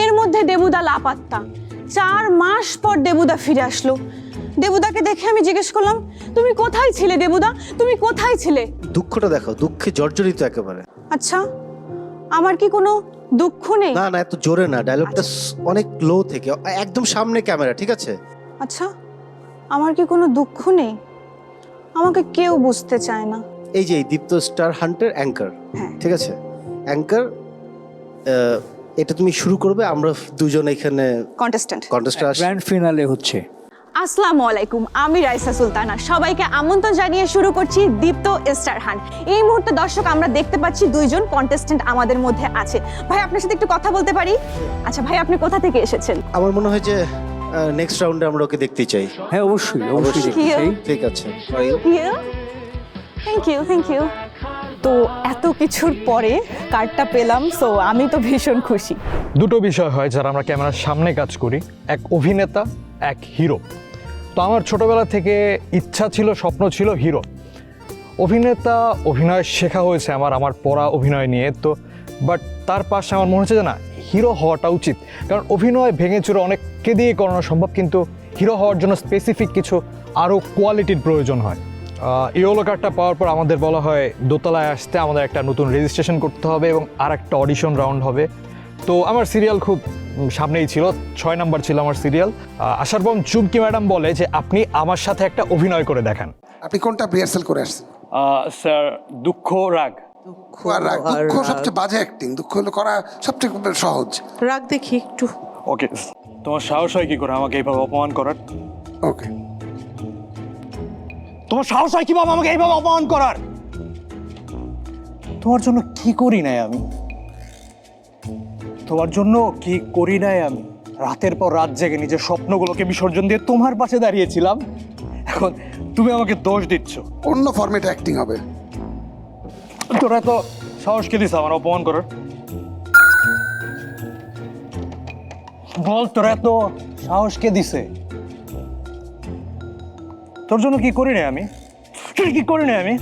এর মধ্যে দেবুদা লাপাত্তা। 4 মাস পর দেবুদা ফিরে আসলো। দেবুদাকে দেখে আমি জিজ্ঞেস করলাম, তুমি কোথায় ছিলে দেবুদা, তুমি কোথায় ছিলে? দুঃখটা দেখো, দুঃখে জর্জরিত একেবারে। আচ্ছা, আমার কি কোনো দুঃখ নেই? না না, এত জোরে না, ডায়লগটা অনেক লো থেকে, একদম সামনে ক্যামেরা, ঠিক আছে? আচ্ছা, আমার কি কোনো দুঃখ নেই? আমাকে কেউ বুঝতে চায় না। এই যে দীপ্ত স্টার হান্টার অ্যাঙ্কার, হ্যাঁ। ঠিক আছে? অ্যাঙ্কার, এটা তুমি শুরু করবে, আমরা দুজন এখানে কন্টেস্ট্যান্ট। গ্র্যান্ড ফিনালে হচ্ছে। আসসালামু আলাইকুম, আমি রাইসা সুলতানা। সবাইকে আমন্ত্রণ জানিয়ে শুরু করছি দীপ্ত স্টার হান্ট। এই মুহূর্তে দর্শক আমরা দেখতে পাচ্ছি 2 জন কন্টেস্ট্যান্ট আমাদের মধ্যে আছে। ভাই, আপনার সাথে একটু কথা বলতে পারি? আচ্ছা ভাই, আপনি কোথা থেকে এসেছেন? আমার মনে হয় যে নেক্সট রাউন্ডে আমরা ওকে দেখতে চাই। হ্যাঁ, অবশ্যই অবশ্যই দেখতে চাই। ঠিক আছে, থ্যাংক ইউ। তো এত কিছুর পরে কার্ডটা পেলাম, সো আমি তো ভীষণ খুশি। দুটো বিষয় হয় যারা আমরা ক্যামেরার সামনে কাজ করি, এক অভিনেতা, এক হিরো। তো আমার ছোটবেলা থেকে ইচ্ছা ছিল, স্বপ্ন ছিল হিরো। অভিনয় শেখা হয়েছে আমার পড়া অভিনয় নিয়ে, তো বাট তার পাশে আমার মনে হচ্ছে যে না, হিরো হওয়াটা উচিত। কারণ অভিনয় ভেঙে চুরে অনেককে দিয়ে করানো সম্ভব, কিন্তু হিরো হওয়ার জন্য স্পেসিফিক কিছু আরও কোয়ালিটির প্রয়োজন হয়। ইয়েলো কার্ডটা পাওয়ার পর আমাদের বলা হয় দোতলায় আসতে আমাদের একটা নতুন রেজিস্ট্রেশন করতে হবে এবং আর একটা অডিশন রাউন্ড হবে। তো আমার সিরিয়াল খুব সামনেই ছিল, 6 নাম্বার ছিল আমার সিরিয়াল। আসার পর চুমকি ম্যাডাম বলে যে আপনি আমার সাথে একটা অভিনয় করে দেখান। আপনি কোনটা রিহার্সাল করে আসছেন? স্যার, দুঃখ রাগ। দুঃখ সবচেয়ে বাজে অ্যাক্টিং। দুঃখ হলো করা সবচেয়ে সহজ। রাগ দেখি একটু। ওকে, তোমার সাহস হয় কি করে আমাকে এইভাবে অপমান করার? ওকে, তোমার সাহস হয় কিভাবে আমাকে এইভাবে অপমান করার? তোমার জন্য কি করি নাই আমি? তোমার জন্য কি করি নাই আমি? রাতের পর রাত জেগে নিজের স্বপ্নগুলোকে বিসর্জন দিয়ে তোমার পাশে দাঁড়িয়েছিলাম। এখন তুমি আমাকে দোষ দিচ্ছ। অন্য ফরম্যাটে অ্যাক্টিং হবে। তোরা তো সাহস কে দিস আমার অপমান করার? বল, তোরা তো সাহস কে দিছে? তোর জন্য কি করি নাই আমি? কি করি নাই আমি?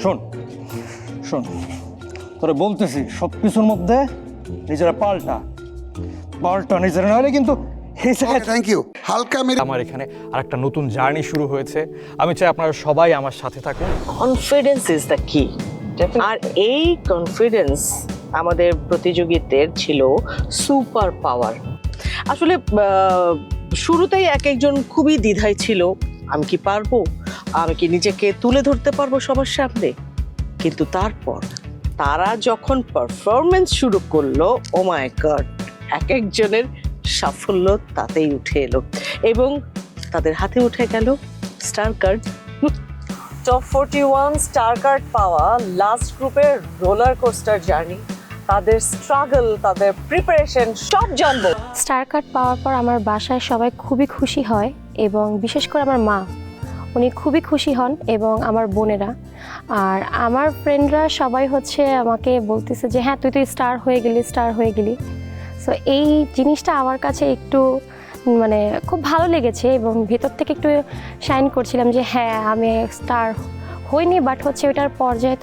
শোন শোন, তোরা বলতেছি সবকিছুর মধ্যে নিজেরা পাল্টা নিজেরা, নাহলে কিন্তু থ্যাংক ইউ। হালকা মেরে আমার এখানে আরেকটা নতুন জার্নি শুরু হয়েছে। আমি চাই আপনারা সবাই আমার সাথে থাকুন। কনফিডেন্স ইজ দ্য কি। আর এই কনফিডেন্স আমাদের প্রতিযোগিতার ছিল সুপার পাওয়ার। আসলে শুরুতেই এক একজন খুবই দ্বিধায় ছিল, আমি কি পারবো, আমি কি নিজেকে তুলে ধরতে পারবো সবার সামনে। কিন্তু তারপর তারা যখন পারফরমেন্স শুরু করলো, ও মাই গড, এক একজনের সাফল্য তাতেই উঠে এলো এবং তাদের হাতে উঠে গেল star card. Top 41 star card পাওয়া লাস্ট গ্রুপের রোলার কোস্টার জার্নি, তাদের স্ট্রাগল, তাদের প্রিপারেশন সব জানবো। স্টার কার্ড পাওয়ার পর আমার বাসায় সবাই খুবই খুশি হয় এবং বিশেষ করে আমার মা, উনি খুবই খুশি হন, এবং আমার বোনেরা আর আমার ফ্রেন্ডরা সবাই হচ্ছে আমাকে বলতেছে যে হ্যাঁ, তুই স্টার হয়ে গেলি। সো এই জিনিসটা আমার কাছে একটু মানে খুব ভালো লেগেছে এবং ভেতর থেকে একটু শাইন করছিলাম যে হ্যাঁ, আমি স্টার হইনি, বাট হচ্ছে ওইটার পর্যায়ে